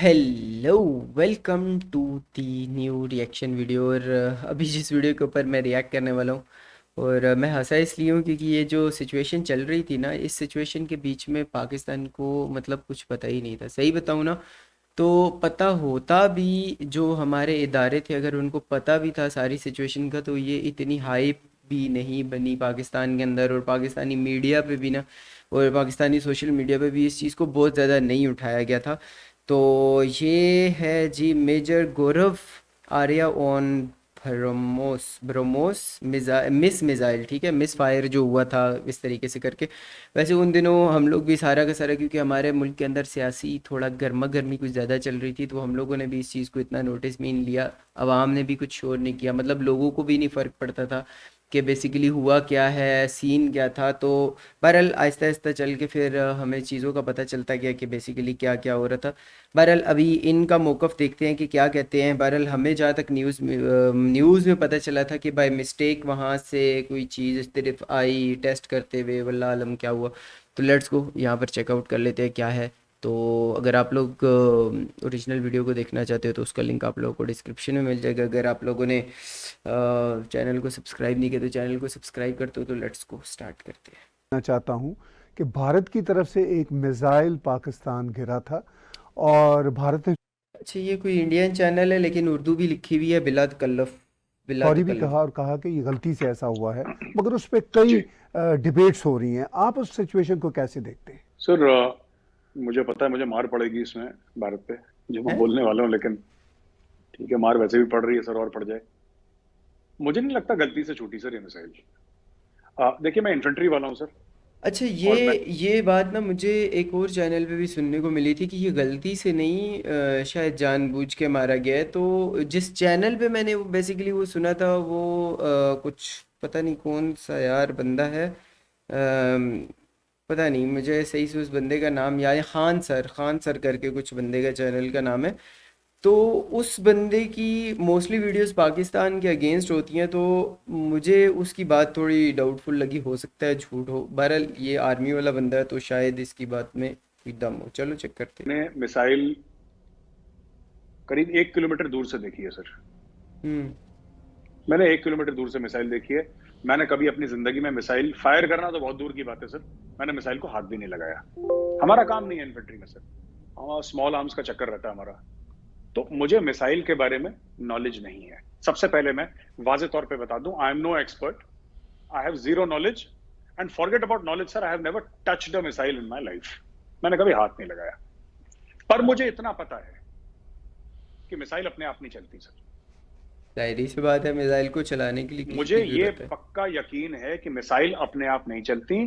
Hello, welcome to the new reaction video. और अभी जिस वीडियो के ऊपर मैं रिएक्ट करने वाला हूँ, और मैं हंसा इसलिए हूँ क्योंकि ये जो सिचुएशन चल रही थी ना, इस सिचुएशन के बीच में पाकिस्तान को मतलब कुछ पता ही नहीं था। सही बताऊँ ना, तो पता होता भी, जो हमारे इदारे थे, अगर उनको पता भी था सारी सिचुएशन का, तो ये इतनी हाइप भी नहीं बनी पाकिस्तान के अंदर, और पाकिस्तानी मीडिया पे भी ना, और पाकिस्तानी सोशल मीडिया पे भी इस चीज़ को बहुत ज़्यादा नहीं उठाया गया था। तो ये है जी major Gaurav Arya on BrahMos BrahMos miss missile, ठीक है, मिस फायर जो हुआ था इस तरीके से करके। वैसे उन दिनों हम लोग भी सारा का सारा, क्योंकि हमारे मुल्क के अंदर सियासी थोड़ा गर्मा गर्मी कुछ ज़्यादा चल रही थी, तो हम लोगों ने भी इस चीज़ को इतना नोटिस में नहीं लिया। आवाम ने भी कुछ शोर नहीं किया, मतलब लोगों को भी नहीं फ़र्क पड़ता था कि बेसिकली हुआ क्या है, सीन क्या था। तो बहरहाल आहिस्ता आहिस्ता चल के फिर हमें चीज़ों का पता चलता गया कि बेसिकली क्या क्या हो रहा था। बहरहाल अभी इनका मौक़िफ़ देखते हैं कि क्या कहते हैं। बहरहाल हमें जहाँ तक न्यूज़ में पता चला था कि बाय मिस्टेक वहाँ से कोई चीज़ इस तरफ आई, टेस्ट करते हुए वल्लाह आलम क्या हुआ। तो लेट्स गो यहाँ पर चेकआउट कर लेते हैं क्या है। तो अगर आप लोग ओरिजिनल वीडियो को देखना चाहते हो तो उसका लिंक आप लोगों को डिस्क्रिप्शन में मिल जाएगा। अगर आप लोगों ने चैनल को सब्सक्राइब नहीं किया तो चैनल को सब्सक्राइब करते हो। तो लेट्स गो स्टार्ट करते हैं। मैं चाहता हूं कि भारत की तरफ से एक मिसाइल पाकिस्तान गिरा था और भारत ने अच्छा, ये कोई इंडियन चैनल है लेकिन उर्दू भी लिखी हुई है, बिला तकल्लुफ, बिला सॉरी भी तकल्लुफ। कहा और कहा कि ये गलती से ऐसा हुआ है, मगर उस पर कई जी डिबेट्स हो रही हैं। आप उस सिचुएशन को कैसे देखते हैं? सर, मुझे पता है मुझे मार पड़ेगी इसमें भारत पे, जो मैं हैं? बोलने वाला हूँ, लेकिन ठीक है, मार वैसे भी पड़ रही है सर, और पड़ जाए। मुझे नहीं लगता गलती से छूटी सर ये मिसाइल। देखिए, मैं इन्फेंट्री वाला हूँ सर। अच्छा, और मैं ये बात ना मुझे एक और चैनल पे भी सुनने को मिली थी कि ये गलती से नहीं, शायद जानबूझ के मारा गया है। तो जिस चैनल पे मैंने वो बेसिकली वो सुना था, वो कुछ पता नहीं कौन सा यार बंदा है, पता नहीं मुझे सही से उस बंदे का नाम याद है। खान सर करके कुछ बंदे का चैनल का नाम है। तो उस बंदे की मोस्टली वीडियोस पाकिस्तान के अगेंस्ट होती हैं, तो मुझे उसकी बात थोड़ी डाउटफुल लगी। हो सकता है झूठ हो, बहरहाल ये आर्मी वाला बंदा है तो शायद इसकी बात में कोई दम हो। चलो चेक करते हैं। ने मिसाइल करीब 1 किलोमीटर दूर से देखी है सर। हम्म। मैंने 1 किलोमीटर दूर से मिसाइल देखी है। मैंने कभी अपनी जिंदगी में मिसाइल फायर करना तो बहुत दूर की बात है सर, मैंने मिसाइल को हाथ भी नहीं लगाया। हमारा काम नहीं है इन्फेंट्री में सर, स्मॉल आर्म्स का चक्कर रहता है हमारा। तो मुझे मिसाइल के बारे में नॉलेज नहीं है। सबसे पहले मैं वाजे तौर पे बता दूं, I am no expert, I have zero knowledge. And forget about knowledge sir, I have never touched a missile in my life. मैंने कभी हाथ नहीं लगाया। पर मुझे इतना पता है कि मिसाइल अपने आप नहीं चलती सर। जाहिर सी बात है, मिसाइल को चलाने के लिए मुझे किसकी ये ज़रूरत है। पक्का यकीन है कि मिसाइल अपने आप नहीं चलती।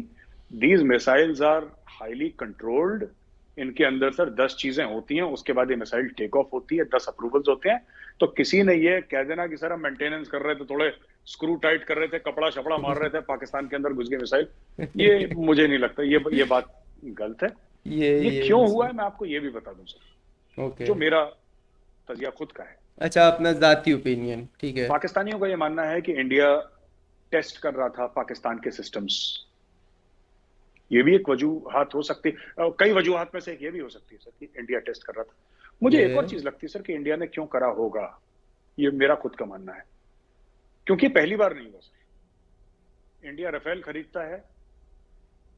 These missiles are highly controlled. इनके अंदर सर 10 चीजें होती हैं, उसके बाद ये मिसाइल टेक ऑफ होती है, 10 अप्रूवल्स होते हैं। तो किसी ने ये कह देना कि सर हम मेंटेनेंस कर रहे थे, थोड़े स्क्रू टाइट कर रहे थे, कपड़ा शपड़ा मार रहे थे, पाकिस्तान के अंदर घुस गए मिसाइल, ये मुझे नहीं लगता। ये बात गलत है। ये ये क्यों हुआ है मैं आपको ये भी बता दूं सर, ओके। जो मेरा तजिया खुद का है। अच्छा, अपना ज़ाती ओपिनियन, ठीक है। पाकिस्तानियों का ये मानना है कि इंडिया टेस्ट कर रहा था पाकिस्तान के सिस्टम्स। ये भी एक वजूहत हो सकती है, कई वजूहत में से एक ये भी हो सकती है सर कि इंडिया टेस्ट कर रहा था। मुझे एक और ये चीज लगती है सर कि इंडिया ने क्यों करा होगा, ये मेरा खुद का मानना है। क्योंकि पहली बार नहीं हुआ सर। इंडिया राफेल खरीदता है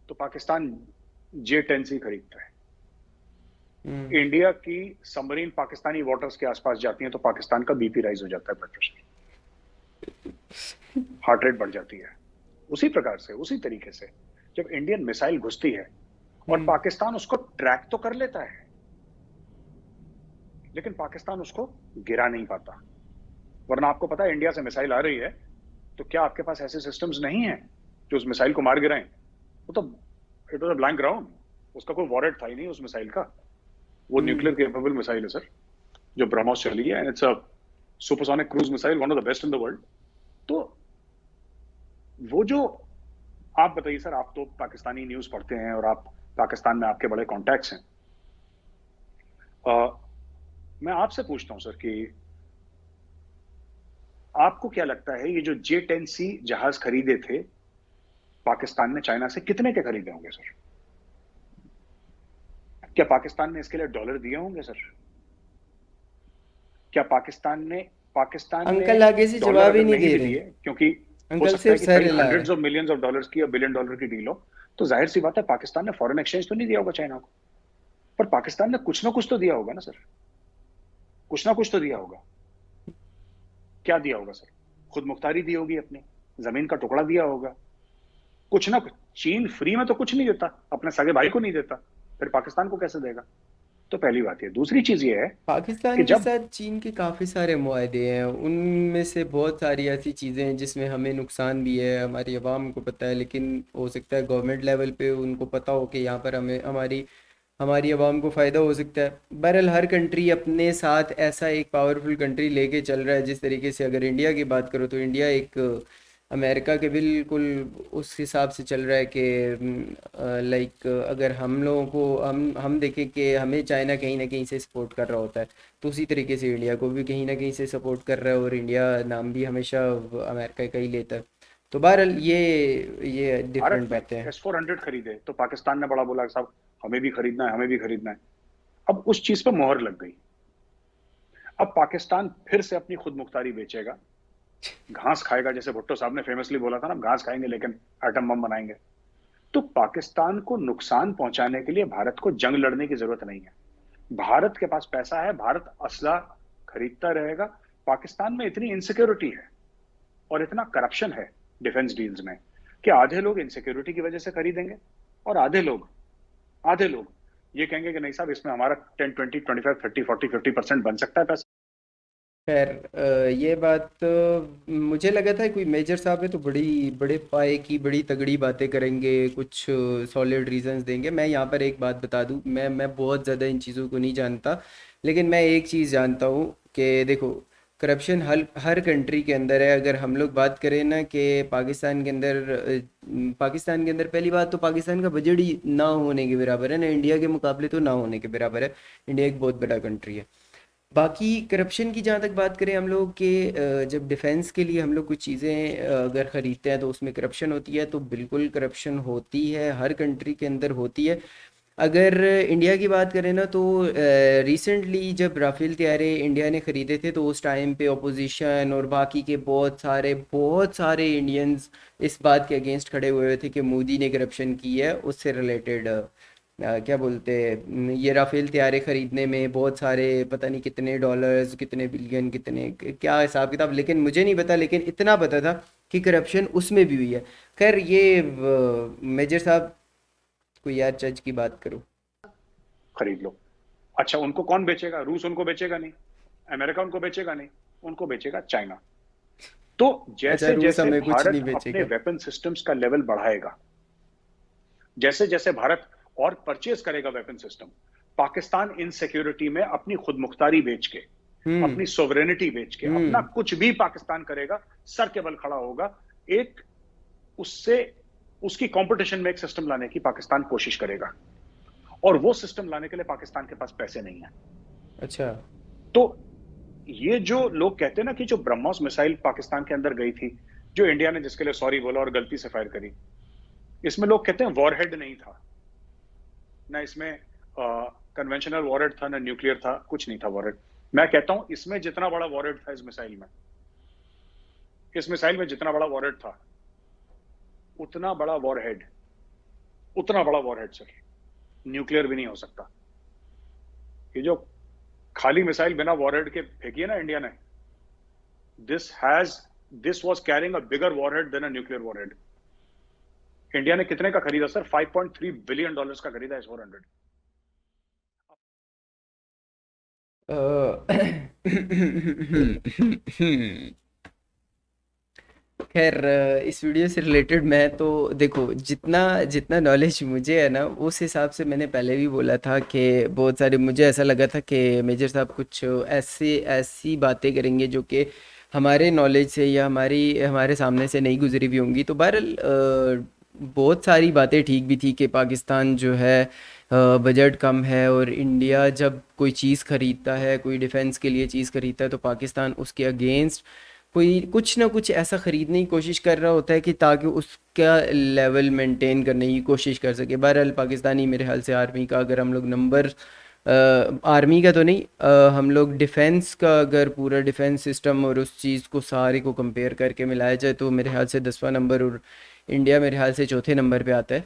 तो पाकिस्तान J-10C खरीदता है। हम्म। इंडिया की सबमरीन पाकिस्तानी वाटर्स के आसपास जाती है तो पाकिस्तान का बीपी राइज हो जाता है, ब्लड प्रेशर, हार्ट रेट बढ़ जाती है। उसी प्रकार से, उसी तरीके से जब इंडियन मिसाइल घुसती है और हम्म। पाकिस्तान उसको ट्रैक तो कर लेता है, लेकिन पाकिस्तान उसको गिरा नहीं पाता। वरना आपको पता है इंडिया से मिसाइल आ रही है तो क्या आपके पास ऐसे सिस्टम्स नहीं है जो उस मिसाइल को मार गिराएं? वो तो it was a blank ground, उसका कोई वॉरेट था ही नहीं उस मिसाइल का। वो हम्म। न्यूक्लियर केपेबल मिसाइल है सर, जो ब्रह्मोस चली है, and it's a supersonic cruise missile, one of the best in the world. तो वो जो, आप बताइए सर, आप तो पाकिस्तानी न्यूज पढ़ते हैं और आप पाकिस्तान में आपके बड़े कॉन्टैक्ट्स हैं। मैं आपसे पूछता हूं सर कि आपको क्या लगता है ये जो J-10C जहाज खरीदे थे पाकिस्तान ने चाइना से, कितने के खरीदे होंगे सर? क्या पाकिस्तान ने इसके लिए डॉलर दिए होंगे सर? क्या पाकिस्तान ने अंकल आगे से डॉलर जवाब ही अगर नहीं नहीं दे भी रहे। दिए, क्योंकि हो अंकल सकता है सिर्फ कि सर कई हिला रहे हंड्रेड्स हैं। ऑफ मिलियंस ऑफ डॉलर्स की या बिलियन डॉलर की डील हो, तो जाहिर सी बात है पाकिस्तान ने फॉरेन एक्सचेंज तो नहीं दिया होगा चाइना को, पर पाकिस्तान ने कुछ ना कुछ तो दिया होगा ना सर, कुछ ना कुछ तो दिया होगा। क्या दिया होगा सर? खुद मुख्तारी दी होगी, अपनी जमीन का टुकड़ा दिया होगा, कुछ ना कुछ। चीन फ्री में तो कुछ नहीं देता, अपने सगे भाई को नहीं देता, फिर पाकिस्तान को कैसे देगा? तो पहली बात ये। दूसरी चीज ये है कि पाकिस्तान के जब साथ चीन के काफ़ी सारे मुआहदे हैं, उनमें से बहुत सारी ऐसी चीज़ें हैं जिसमें हमें नुकसान भी है, हमारी आवाम को पता है, लेकिन हो सकता है गवर्नमेंट लेवल पे उनको पता हो कि यहाँ पर हमें हमारी हमारी आवाम को फ़ायदा हो सकता है। बहरहाल हर कंट्री अपने साथ ऐसा एक पावरफुल कंट्री लेके चल रहा है। जिस तरीके से अगर इंडिया की बात करो तो इंडिया एक अमेरिका के बिल्कुल उस हिसाब से चल रहा है कि लाइक अगर हम लोगों को हम देखें कि हमें चाइना कहीं ना कहीं से सपोर्ट कर रहा होता है, तो उसी तरीके से इंडिया को भी कहीं ना कहीं से सपोर्ट कर रहा है, और इंडिया नाम भी हमेशा अमेरिका का ही लेता है। तो बहरहाल ये भारत डिफरेंट ने बातें हैं। S-400 खरीदे तो पाकिस्तान ने बड़ा बोला साहब हमें भी खरीदना है, हमें भी खरीदना है। अब उस चीज पर मोहर लग गई। अब पाकिस्तान फिर से अपनी खुद मुख्तारी बेचेगा, घास खाएगा, जैसे भुट्टो साहब ने फेमसली बोला था ना, घास खाएंगे लेकिन एटम बम बनाएंगे। तो पाकिस्तान को नुकसान पहुंचाने के लिए भारत को जंग लड़ने की जरूरत नहीं है। भारत के पास पैसा है, भारत असला खरीदता रहेगा। पाकिस्तान में इतनी इनसिक्योरिटी है और इतना करप्शन है डिफेंस डील्स में कि आधे लोग इनसिक्योरिटी की वजह से खरीदेंगे, और आधे लोग ये कहेंगे कि नहीं साहब इसमें हमारा 10, 20, 25, 30, 40, 50% बन सकता है पैसा। खैर ये बात मुझे लगा था कोई मेजर साहब है तो बड़ी बड़े पाए की बड़ी तगड़ी बातें करेंगे, कुछ सॉलिड रीजंस देंगे। मैं यहाँ पर एक बात बता दूँ, मैं बहुत ज़्यादा इन चीज़ों को नहीं जानता, लेकिन मैं एक चीज़ जानता हूँ कि देखो, करप्शन हर हर कंट्री के अंदर है। अगर हम लोग बात करें ना कि पाकिस्तान के अंदर पहली बात तो पाकिस्तान का बजट ही ना होने के बराबर है ना, इंडिया के मुकाबले तो ना होने के बराबर है। इंडिया एक बहुत बड़ा कंट्री है। बाकी करप्शन की जहाँ तक बात करें हम लोग के, जब डिफेंस के लिए हम लोग कुछ चीज़ें अगर ख़रीदते हैं तो उसमें करप्शन होती है, तो बिल्कुल करप्शन होती है, हर कंट्री के अंदर होती है। अगर इंडिया की बात करें ना तो रिसेंटली जब राफेल तैयारे इंडिया ने ख़रीदे थे तो उस टाइम पे अपोजिशन और बाकी के बहुत सारे इंडियंस इस बात के अगेंस्ट खड़े हुए थे कि मोदी ने करप्शन की है। उससे रिलेटेड क्या बोलते हैं, ये राफेल तैयारे खरीदने में बहुत सारे पता नहीं कितने डॉलर्स, कितने बिलियन, कितने क्या हिसाब किताब, लेकिन मुझे नहीं पता, लेकिन इतना पता था कि करप्शन उसमें भी हुई है। खैर ये मेजर साहब कोई यार चर्च की बात करो। खरीद लो। अच्छा, उनको कौन बेचेगा? रूस उनको बेचेगा नहीं, अमेरिका उनको बेचेगा नहीं, उनको बेचेगा चाइना। तो अच्छा, जैसे रूस जैसे हमें कुछ नहीं भारत अपने बेचेगा। वेपन सिस्टम्स का लेवल बढ़ाएगा, जैसे जैसे भारत और परचेज करेगा वेपन सिस्टम, पाकिस्तान इन सिक्योरिटी में अपनी खुद मुख्तारी बेच के, हम्म। अपनी सोवरेनिटी बेच के, अपना हम्म। कुछ भी पाकिस्तान करेगा, सर के बल खड़ा होगा। एक उससे उसकी कंपटीशन में एक सिस्टम लाने की पाकिस्तान कोशिश करेगा, और वो सिस्टम लाने के लिए पाकिस्तान के पास पैसे नहीं है। अच्छा। तो ये जो लोग कहते हैं ना कि जो ब्रह्मोस मिसाइल पाकिस्तान के अंदर गई थी, जो इंडिया ने जिसके लिए सॉरी बोला और गलती से फायर करी, इसमें लोग कहते हैं वॉरहेड नहीं था ना, इसमें कन्वेंशनल वॉरहेड था ना न्यूक्लियर था, कुछ नहीं था वॉरहेड। मैं कहता हूं इसमें जितना बड़ा वॉरहेड था इस मिसाइल में जितना बड़ा वॉरहेड था, उतना बड़ा वॉरहेड सर न्यूक्लियर भी नहीं हो सकता। ये जो खाली मिसाइल बिना वॉरहेड के फेंकी है ना इंडिया ने, this was carrying a bigger warhead than a nuclear warhead. India ने कितने का खरीदा सर? $5.3 बिलियन का खरीदा S-400। खैर इस वीडियो से रिलेटेड मैं तो देखो, जितना जितना नॉलेज मुझे है ना उस हिसाब से मैंने पहले भी बोला था कि बहुत सारे, मुझे ऐसा लगा था कि मेजर साहब कुछ ऐसी ऐसी बातें करेंगे जो कि हमारे नॉलेज से या हमारे सामने से नहीं गुजरी हुई होंगी। तो बहरहाल बहुत सारी बातें ठीक भी थी कि पाकिस्तान जो है बजट कम है, और इंडिया जब कोई चीज़ खरीदता है, कोई डिफेंस के लिए चीज़ खरीदता है, तो पाकिस्तान उसके अगेंस्ट कोई कुछ ना कुछ ऐसा खरीदने की कोशिश कर रहा होता है कि ताकि उसका लेवल मेंटेन करने की कोशिश कर सके। बहरहाल पाकिस्तानी मेरे ख्याल से आर्मी का अगर हम लोग नंबर आर्मी का तो नहीं, हम लोग डिफेंस का अगर पूरा डिफेंस सिस्टम और उस चीज़ को सारे को कंपेयर करके मिलाया जाए तो मेरे ख्याल से 10वां नंबर, और इंडिया मेरे ख्याल से चौथे नंबर पे आता है।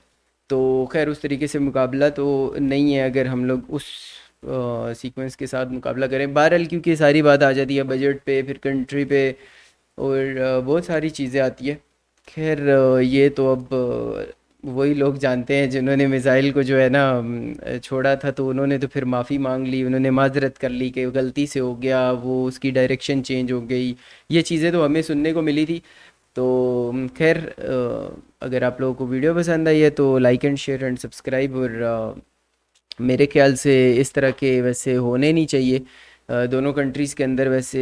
तो खैर उस तरीके से मुकाबला तो नहीं है अगर हम लोग उस सीक्वेंस के साथ मुकाबला करें। बहरहाल क्योंकि सारी बात आ जाती है बजट पे, फिर कंट्री पे, और बहुत सारी चीज़ें आती है। खैर ये तो अब वही लोग जानते हैं जिन्होंने मिसाइल को जो है ना छोड़ा था, तो उन्होंने तो फिर माफ़ी मांग ली, उन्होंने माजरत कर ली कि गलती से हो गया, वो उसकी डायरेक्शन चेंज हो गई। ये चीज़ें तो हमें सुनने को मिली थी। तो खैर अगर आप लोगों को वीडियो पसंद आई है तो like and share and subscribe, और मेरे ख्याल से इस तरह के वैसे होने नहीं चाहिए दोनों कंट्रीज़ के अंदर। वैसे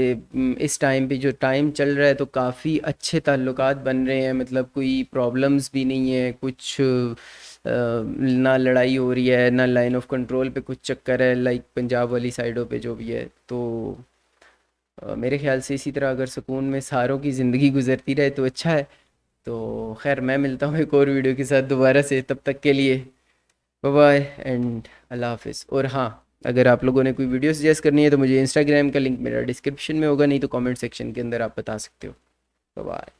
इस टाइम पे जो टाइम चल रहा है तो काफ़ी अच्छे ताल्लुकात बन रहे हैं, मतलब कोई प्रॉब्लम्स भी नहीं है कुछ, ना लड़ाई हो रही है ना लाइन ऑफ कंट्रोल पे कुछ चक्कर है, लाइक पंजाब वाली साइडों पे जो भी है। तो मेरे ख्याल से इसी तरह अगर सुकून में सारों की ज़िंदगी गुजरती रहे तो अच्छा है। तो खैर मैं मिलता हूँ एक और वीडियो के साथ दोबारा से, तब तक के लिए बाय बाय एंड अल्लाह हाफिज़। और हाँ, अगर आप लोगों ने कोई वीडियो सजेस्ट करनी है तो मुझे इंस्टाग्राम का लिंक मेरा डिस्क्रिप्शन में होगा, नहीं तो कमेंट सेक्शन के अंदर आप बता सकते हो। Bye bye.